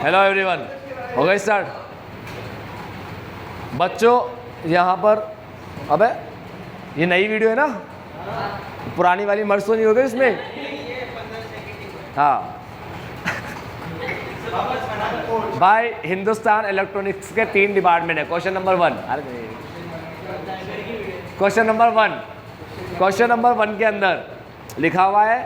Hello everyone, हो गई start. बच्चों यहाँ पर, अबे ये नई वीडियो है ना, पुरानी वाली मर्ज तो नहीं हो गई इसमें? हाँ भाई, हिंदुस्तान इलेक्ट्रॉनिक्स के 3 डिपार्टमेंट है। क्वेश्चन नंबर 1, क्वेश्चन नंबर 1 के अंदर लिखा हुआ है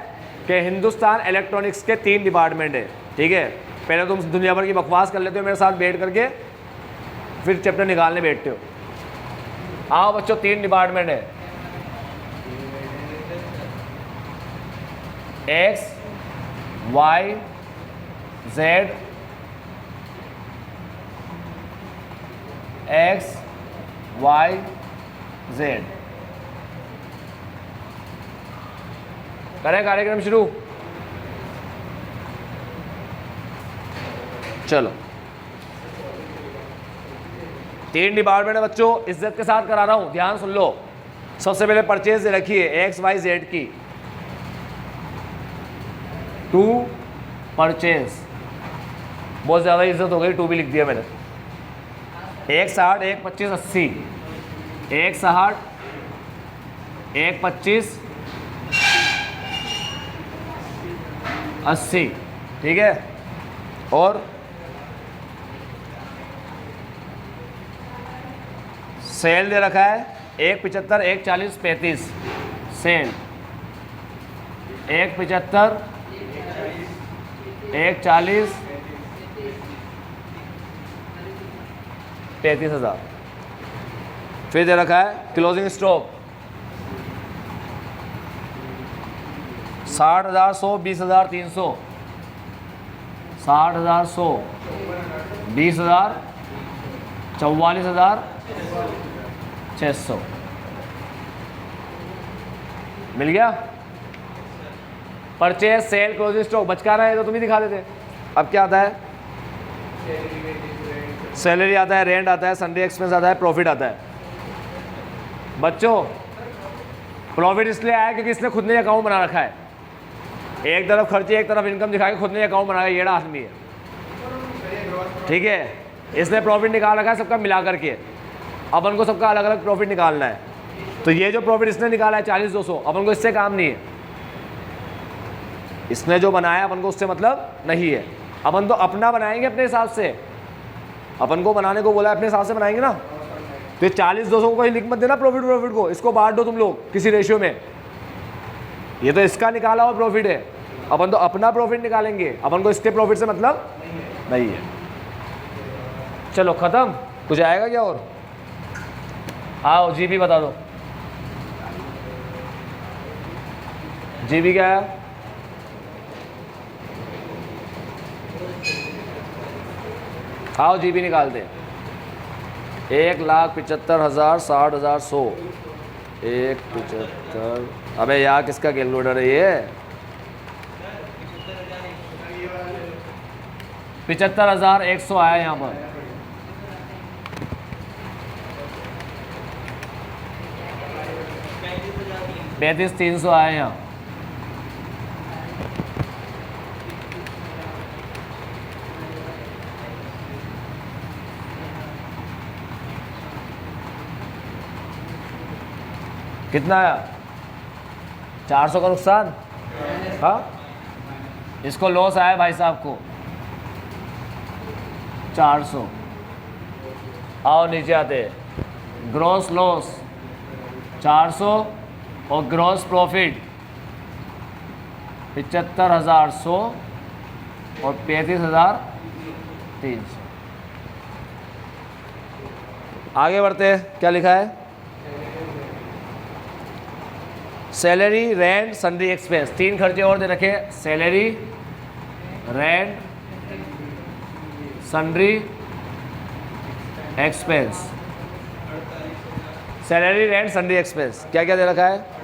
कि हिंदुस्तान इलेक्ट्रॉनिक्स के 3 डिपार्टमेंट है। ठीक है, पहले तुम दुनिया भर की बकवास कर लेते हो मेरे साथ बैठ करके, फिर चैप्टर निकालने बैठते हो। आओ बच्चों, 3 डिपार्टमेंट है, x y z, x y z. करें कार्यक्रम शुरू? चलो, 3 डिपार्टमेंट है बच्चों, इज्जत के साथ करा रहा हूं, ध्यान सुन लो। सबसे पहले परचेज दे रखी है एक्स वाई जेड की, टू परचेज, बहुत ज़्यादा इज्जत हो गई, टू भी लिख दिया मैंने। 160, 125, 80, 160, 125, 80। ठीक है, और सेल दे रखा है 175, 140, 35। सेल 175, 140, 33,000। फिर दे रखा है क्लोजिंग स्टॉक 60,000, 100, 20,000, 300, 60,000, 100, 20,000, 44,000, 600। मिल गया? परचेज, सेल, क्लोजिंग स्टॉक बचका रहा है तो तुम ही दिखा देते। अब क्या आता है? सैलरी आता है, रेंट आता है, सन्डे एक्सपेंस आता है, प्रॉफिट आता है। बच्चों प्रॉफिट इसलिए आया क्योंकि इसने खुद ने अकाउंट बना रखा है। एक तरफ खर्चे, एक तरफ इनकम दिखा के खुद ने अकाउंट बनाया, ये आदमी है। ठीक है, इसने प्रॉफिट निकाल रखा है सबका मिला करके। अपन को सबका अलग अलग प्रॉफिट निकालना है, तो ये जो प्रॉफिट इसने निकाला है 40,200, अपन को इससे काम नहीं है। इसने जो बनाया अपन को उससे मतलब नहीं है। अपन तो अपना बनाएंगे अपने हिसाब से, अपन को बनाने को बोला है, अपने हिसाब से बनाएंगे ना। तो 40,200 को कहीं लिख मत देना प्रॉफिट को, इसको बांट दो तुम लोग किसी रेशियो में। ये तो इसका निकाला हुआ प्रॉफिट है, अपन तो अपना प्रॉफिट निकालेंगे, अपन को इसके प्रॉफिट से मतलब नहीं है। चलो खत्म, कुछ आएगा क्या और? आओ जीबी बता दो, जीबी क्या है? आओ जीबी निकालते हैं। 1,75,000, 60,000, 100, 1,75,000। अबे यार किसका कैलकुलेटर है ये? 75,100 आया यहाँ पर। पैंतीस 300 आया यहाँ। कितना आया? 400 का नुकसान। हाँ, इसको लॉस आया भाई साहब को 400। आओ नीचे आते हैं, ग्रॉस लॉस 400 और ग्रॉस प्रॉफिट 75,100 और 35,300। आगे बढ़ते हैं, क्या लिखा है? सैलरी, रेंट, सन्ड्री एक्सपेंस, 3 खर्चे और दे रखे। Salary, rent, sundry expense. Salary, rent, sundry expense क्या क्या दे रखा है?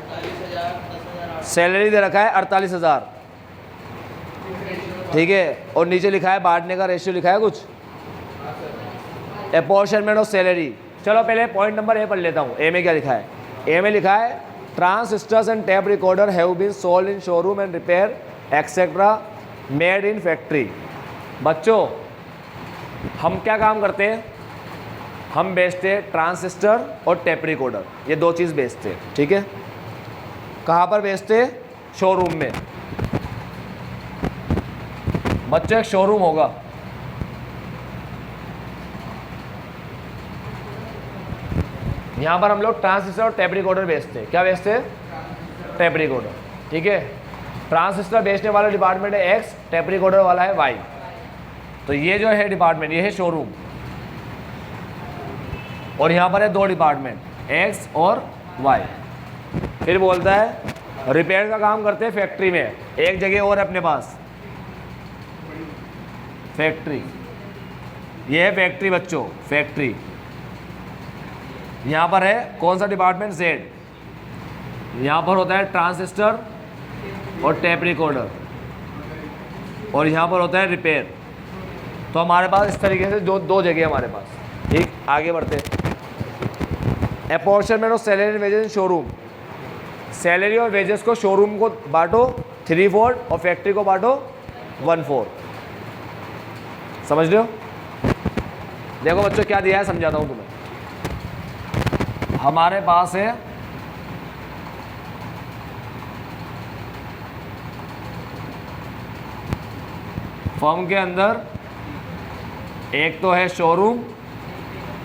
सैलरी दे रखा है 48,000। ठीक है, और नीचे लिखा है बांटने का रेशियो लिखा है कुछ, अपॉर्शनमेंट ऑफ सैलरी। चलो पहले पॉइंट नंबर ए पढ़ लेता हूँ। ए में क्या लिखा है? ए में लिखा है transistors and tape recorder have been sold in showroom and repair etcetera made in factory. बच्चों हम क्या काम करते हैं, हम बेचते हैं ट्रांजिस्टर और टेप रिकॉर्डर, ये दो चीज़ बेचते हैं, ठीक है। कहाँ पर बेचते हैं? शोरूम में। बच्चों एक शोरूम होगा, यहाँ पर हम लोग ट्रांजिस्टर और टेप रिकॉर्डर बेचते हैं। क्या बेचते हैं? टेप रिकॉर्डर, ठीक है। ट्रांजिस्टर बेचने वाला डिपार्टमेंट है एक्स, टेप रिकॉर्डर वाला है वाई। तो ये जो है डिपार्टमेंट, ये है शोरूम। और यहाँ पर है दो डिपार्टमेंट, एक्स और वाई। फिर बोलता है रिपेयर का काम करते हैं फैक्ट्री में, एक जगह और है अपने पास, फैक्ट्री। ये है फैक्ट्री बच्चों, फैक्ट्री। यहाँ पर है कौन सा डिपार्टमेंट? जेड। यहाँ पर होता है ट्रांजिस्टर और टेप रिकॉर्डर, और यहाँ पर होता है रिपेयर। तो हमारे पास इस तरीके से जो दो जगह हमारे पास, ठीक। आगे बढ़ते हैं। Apportionment of salary and wages in showroom. Salary और वेजेस को शोरूम को बांटो 3/4 और फैक्ट्री को बांटो 1/4। समझ रहे हो? देखो बच्चों क्या दिया है, समझाता हूँ तुम्हें। हमारे पास है फर्म के अंदर एक तो है शोरूम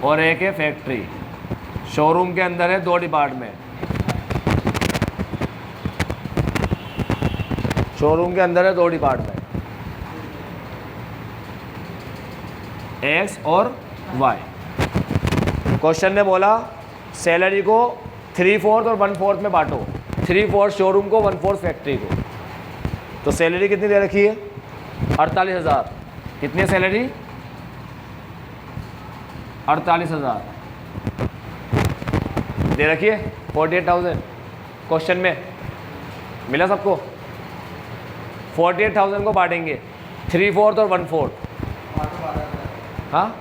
और एक है फैक्ट्री। शोरूम के अंदर है दो डिपार्टमेंट, शोरूम के अंदर है दो डिपार्टमेंट, एक्स और वाई। क्वेश्चन ने बोला सैलरी को 3/4 और 1/4 में बांटो, 3/4 शोरूम को, 1/4 फैक्ट्री को। तो सैलरी कितनी दे रखी है? 48,000। कितनी है सैलरी? 48,000 दे रखी है, 48,000 क्वेश्चन में मिला सबको। 48,000 को बांटेंगे 3/4 और 1/4। हाँ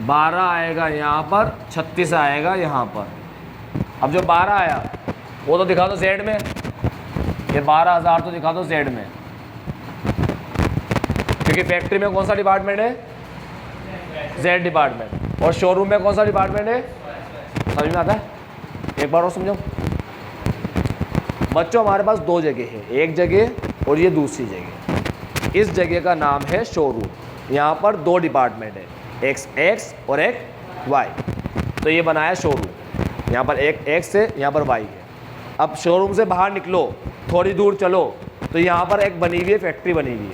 12 आएगा यहाँ पर, 36 आएगा यहाँ पर। अब जो 12 आया वो तो दिखा दो जेड में, ये 12,000 तो दिखा दो जेड में, क्योंकि फैक्ट्री में कौन सा डिपार्टमेंट है? Z department. और शोरूम में कौन सा डिपार्टमेंट है? समझ में आता है? एक बार और समझो बच्चों। हमारे पास दो जगह है, एक जगह और ये दूसरी जगह। इस जगह का नाम है शोरूम। यहाँ पर दो डिपार्टमेंट है, एक्स और एक वाई। तो ये बनाया शोरूम। यहाँ पर एक एक्स है, यहाँ पर वाई है। अब शोरूम से बाहर निकलो, थोड़ी दूर चलो, तो यहाँ पर एक बनी हुई है फैक्ट्री बनी हुई है।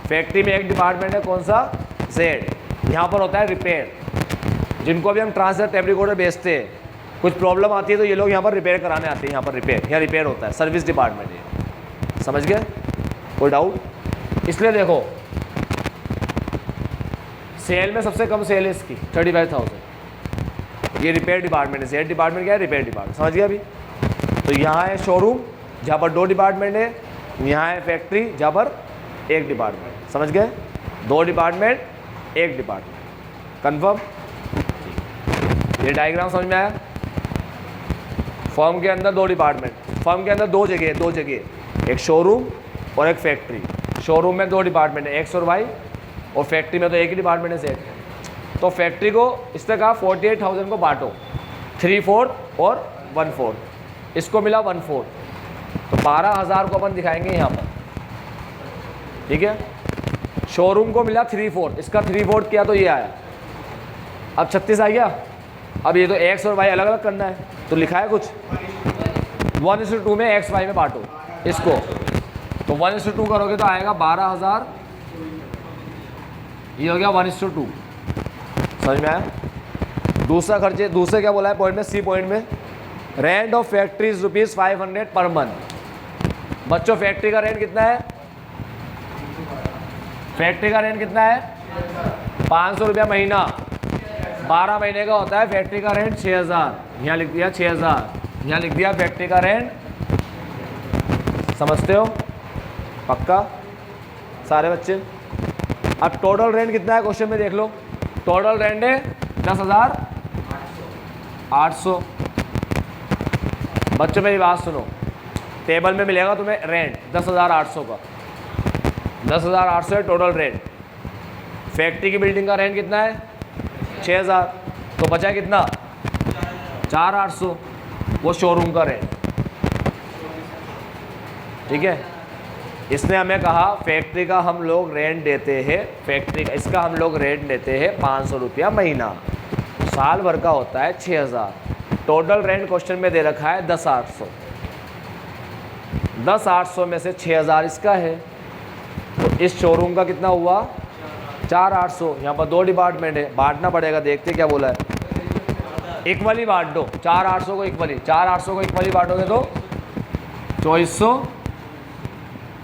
फैक्ट्री में एक डिपार्टमेंट है, कौन सा? जेड। यहाँ पर होता है रिपेयर, जिनको भी हम ट्रांसफर टेप रिकॉर्डर बेचते हैं, कुछ प्रॉब्लम आती है तो ये लोग यहाँ पर रिपेयर कराने आते हैं। यहाँ पर रिपेयर होता है, सर्विस डिपार्टमेंट है। समझ गए? कोई डाउट? इसलिए देखो सेल में सबसे कम सेल है इसकी 35,000। ये रिपेयर डिपार्टमेंट है। जेड डिपार्टमेंट क्या है? Repair department. समझ गया अभी? तो यहाँ है शोरूम जहाँ पर दो डिपार्टमेंट है, यहाँ है फैक्ट्री जहाँ पर एक डिपार्टमेंट। समझ गए? दो डिपार्टमेंट, एक डिपार्टमेंट। कंफर्म? ये डायग्राम समझ में आया? फर्म के अंदर दो डिपार्टमेंट, फर्म के अंदर दो जगह, एक शोरूम और एक फैक्ट्री। शोरूम में दो डिपार्टमेंट है, एक्स और वाई, और फैक्ट्री में तो एक ही डिपार्टमेंट है, जेड। तो फैक्ट्री को इसने कहा 48,000 को बांटो 3/4 और 1/4। इसको मिला 1/4, तो 12,000 को अपन दिखाएंगे यहाँ पर, ठीक है। शोरूम को मिला 3/4, इसका 3/4 किया तो ये आया। अब 36 आ गया। अब ये तो एक्स और वाई अलग अलग करना है, तो लिखा है कुछ 1:2 में एक्स वाई में बांटो इसको। तो 1:2 करोगे तो आएगा 12,000। ये हो गया 1:2। समझ में आया? दूसरा खर्चे, दूसरे क्या बोला है पॉइंट में, सी पॉइंट में, rent of factories ₹500 per month. बच्चों फैक्ट्री का रेंट कितना है? फैक्ट्री का रेंट कितना है? 500 रुपया महीना। 12 महीने का होता है फैक्ट्री का रेंट 6,000। यहाँ लिख दिया 6,000, यहाँ लिख दिया फैक्ट्री का रेंट। समझते हो? पक्का सारे बच्चे? अब टोटल रेंट कितना है क्वेश्चन में देख लो। टोटल रेंट है 10,800। बच्चों मेरी बात सुनो, टेबल में मिलेगा तुम्हें रेंट 10,800 का। 10,800 है टोटल रेंट। फैक्ट्री की बिल्डिंग का रेंट कितना है? 6,000। तो बचा कितना? 4,800, वो शोरूम का रेंट। ठीक है, इसने हमें कहा फैक्ट्री का हम लोग रेंट देते हैं, फैक्ट्री का इसका हम लोग रेंट देते हैं 500 रुपया महीना, साल भर का होता है 6,000। टोटल रेंट क्वेश्चन में दे रखा है 10,800। 10,800 में से 6,000 इसका है, तो इस शोरूम का कितना हुआ? 4,800। यहाँ पर 2 डिपार्टमेंट है, बांटना पड़ेगा। देखते क्या बोला है, इक्वली बांट दो। 4,800 को इक्वली, 4,800 को इक्वली बांटोगे तो 2400,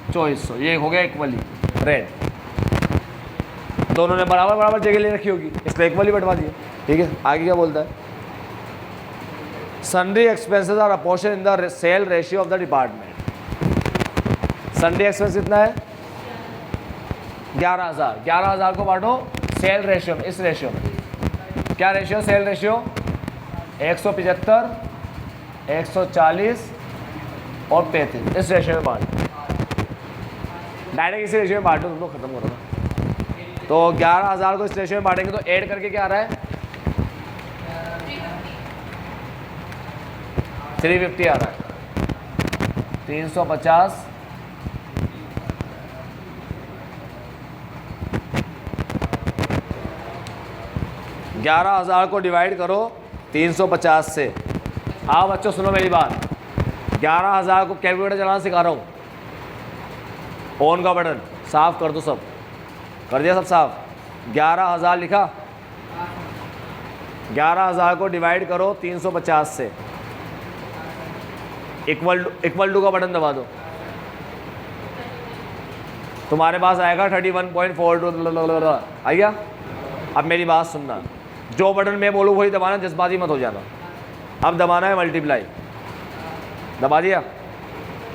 2400, ये हो गया इक्वली रेंट। दोनों ने बराबर बराबर जगह ले रखी होगी, इसलिए इक्वली बंटवा दिए। ठीक है, आगे क्या बोलता है? Sundry expenses are a portion in the sale ratio of the department. Sundry expense कितना है? 11,000। 11,000 को बांटो सेल रेशियो में, इस रेशियो में। क्या रेशियो? सेल रेशियो 175, 140 और 35, इस रेशियो में बांटो। डायरेक्ट इसी रेशियो में बांटो, तुम लोग खत्म करो ना। तो 11,000 को इस रेशियो में बांटेंगे तो ऐड करके क्या आ रहा है? 350 आ रहा है। 350 11,000 को डिवाइड करो 350 से। हाँ बच्चों सुनो मेरी बात, 11,000 को कैलकुलेटर चलाना सिखा रहा हूँ। ऑन का बटन साफ कर दो, सब कर दिया, सब साफ। 11,000 लिखा, 11,000 को डिवाइड करो 350 से, इक्वल टू का बटन दबा दो, तुम्हारे पास आएगा 31.42 आएगा। अब मेरी बात सुनना, जो बटन मैं बोलूँ वही दबाना, जज्बाती मत हो जाना। अब दबाना है मल्टीप्लाई, दबा दिया।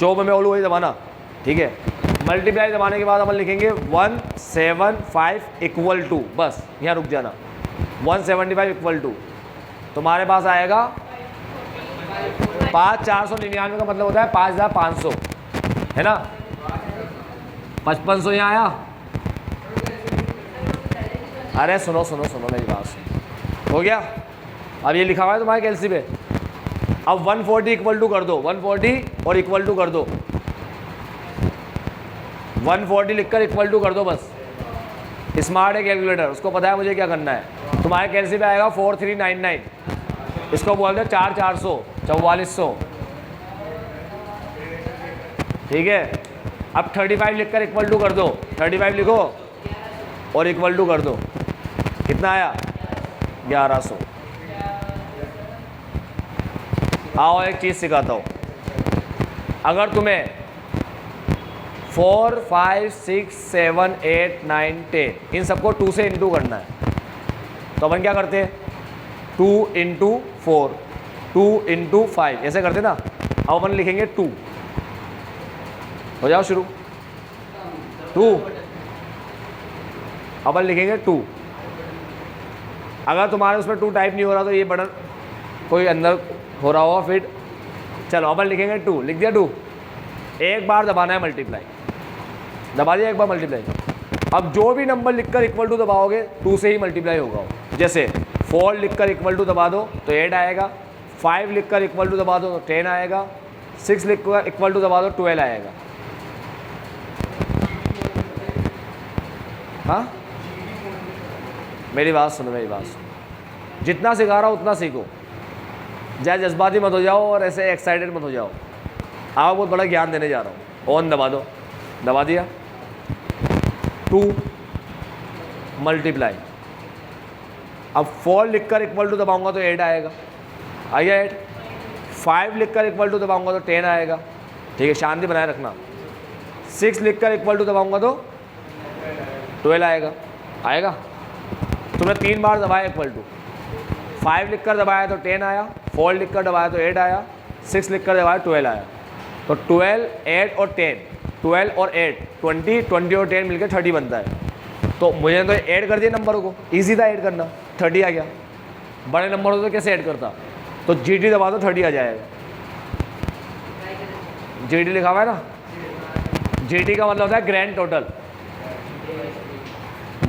जो मैं बोलूँ वही दबाना, ठीक है। मल्टीप्लाई दबाने के बाद अपन लिखेंगे 175 इक्वल टू, बस यहाँ रुक जाना। 175 इक्वल टू तुम्हारे पास आएगा 5,499 का मतलब होता है 5,500, है ना। 5,500 यहाँ आया। अरे सुनो सुनो सुनो मेरी बात सुनो, हो गया। अब ये लिखा हुआ है तुम्हारे कैलसी पे। अब 140 इक्वल टू कर दो, 140 और इक्वल टू कर दो, 140 लिखकर इक्वल टू कर दो बस। स्मार्ट है कैलकुलेटर, उसको पता है मुझे क्या करना है। तुम्हारे कैलसी पे आएगा 4399, इसको बोल दो 4,400, 4,400, ठीक है। अब 35 लिखकर इक्वल टू कर दो, 35 लिखो और इक्वल टू कर दो, कितना आया? 1100। आओ एक चीज़ सिखाता हूँ, अगर तुम्हें 4, 5, 6, 7, 8, 9, 10 इन सबको 2 से इंटू करना है, तो अपन क्या करते हैं? 2 इंटू 4, 2 इंटू 5 ऐसे करते ना। अब अपन लिखेंगे 2, हो जाओ शुरू। 2 अपन लिखेंगे 2। अगर तुम्हारे उसमें 2 टाइप नहीं हो रहा तो ये बटन कोई अंदर हो रहा होगा फिट। चलो अपन लिखेंगे 2, लिख दिया 2। एक बार दबाना है मल्टीप्लाई, दबा दिया एक बार मल्टीप्लाई। अब जो भी नंबर लिखकर इक्वल टू दबाओगे 2 से ही मल्टीप्लाई होगा। जैसे 4 लिखकर इक्वल टू दबा दो तो 8 आएगा, 5 लिखकर इक्वल टू दबा दो तो 10 आएगा, 6 लिखकर इक्वल टू दबा दो 12 आएगा। हाँ मेरी बात सुनो, मेरी बात सुनो, जितना सिखा रहा हूँ उतना सीखो, ज़्यादा जज्बाती मत हो जाओ और ऐसे एक्साइटेड मत हो जाओ। आप बहुत बड़ा ज्ञान देने जा रहा हूँ। ऑन दबा दो, दबा दिया। 2 मल्टीप्लाई, अब 4 लिखकर इक्वल टू दबाऊंगा तो 8 आएगा, आइए 8। 5 लिखकर इक्वल टू दबाऊंगा तो 10 आएगा, ठीक है, शांति बनाए रखना। 6 लिखकर इक्वल टू दबाऊंगा तो 12 आएगा, आएगा। तुमने 3 बार दबाया इक्वल टू, 5 लिखकर दबाया तो 10 आया, 4 लिखकर दबाया तो 8 आया, 6 लिखकर दबाया 12 आया। तो 12, 8 और 10, 12 और 8 20, 20 और 10 मिलकर 30 बनता है। तो मुझे तो ऐड कर दिया नंबरों को, ईजी था ऐड करना, 30 आ गया। बड़े नंबर होते तो कैसे ऐड करता? तो GT दबा दो 30 आ जाएगा। GT लिखा हुआ है ना, GT का मतलब होता है ग्रैंड टोटल।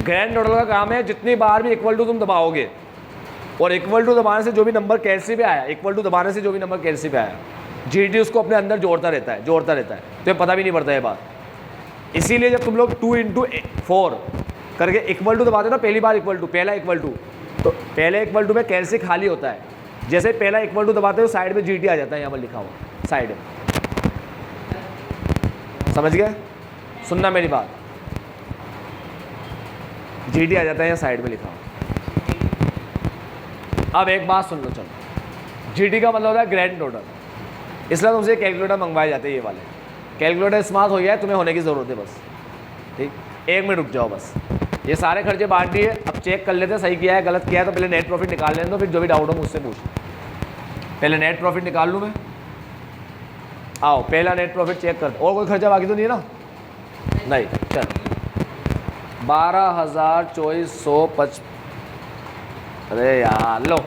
ग्रैंड टोटल का काम है जितनी बार भी इक्वल टू तुम दबाओगे, और इक्वल टू दबाने से जो भी नंबर कैलसी पे आया, इक्वल टू दबाने से जो भी नंबर कैलसी पे आया, जीटी उसको अपने अंदर जोड़ता रहता है, तो पता भी नहीं पड़ता ये बात। इसीलिए जब तुम लोग 2 × 4 करके इक्वल टू दबाते हो ना, पहली बार इक्वल टू, पहला इक्वल टू, तो पहले इक्वल टू में कैलसी खाली होता है, जैसे पहला इक्वल टू दबाते हो साइड में जीटी आ जाता है, यहाँ पर लिखा हुआ साइड में, समझ गए? सुनना मेरी बात, जीटी आ जाता है यहाँ साइड में लिखा हुआ। अब एक बात सुन लो, चलो, जीटी का मतलब होता है ग्रैंड टोटल, इसलिए तुमसे कैलकुलेटर मंगवाए जाते हैं ये वाले। कैलकुलेटर स्मार्ट हो गया है, तुम्हें होने की ज़रूरत है बस, ठीक। 1 मिनट रुक जाओ बस, ये सारे खर्चे बांट दिए, अब चेक कर लेते हैं सही किया है गलत किया है, तो पहले नेट प्रॉफिट निकाल लें, तो फिर जो भी डाउट हो मुझसे पूछ। पहले नेट प्रॉफिट निकाल लूँ मैं, आओ पहला नेट प्रॉफिट चेक कर। और कोई खर्चा बाकी तो नहीं है ना? नहीं, चल 12,2455। अरे यार लो,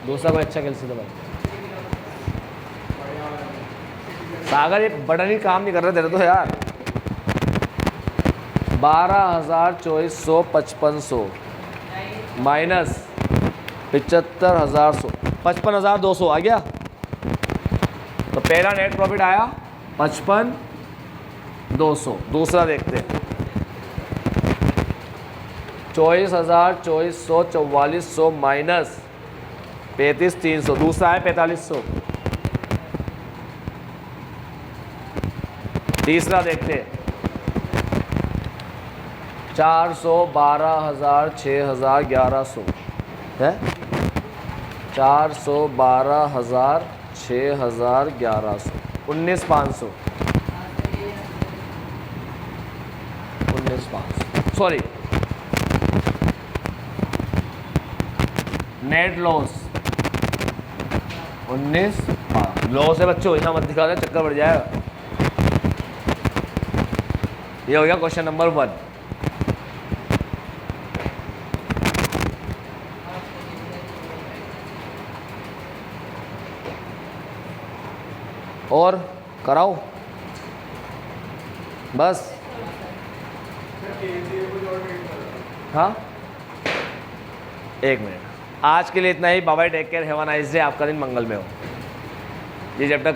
दूसरा कोई अच्छा कैलसी दबा। सागर ये बटन ही काम नहीं कर रहे तेरे तो यार। 12,2455 माइनस 75,100, 55,200 आ गया। तो पहला नेट प्रॉफिट आया 55,200। दूसरा देखते हैं, 24,000, 4400 माइनस 35,300, दूसरा है 4500। तीसरा देखते हैं, 400, 12,000, 6,000, 1100 है, 400, 12,000, 6,000, 1100, 19,500, 19,500 सॉरी, नेट लॉस 19,500। लॉस है बच्चों, इतना मत दिखा दे, चक्कर बढ़ जाएगा। ये हो गया क्वेश्चन नंबर 1। और कराओ बस, हाँ 1 मिनट। आज के लिए इतना ही, bye bye, take care, have a nice day. आपका दिन मंगल में हो। ये चैप्टर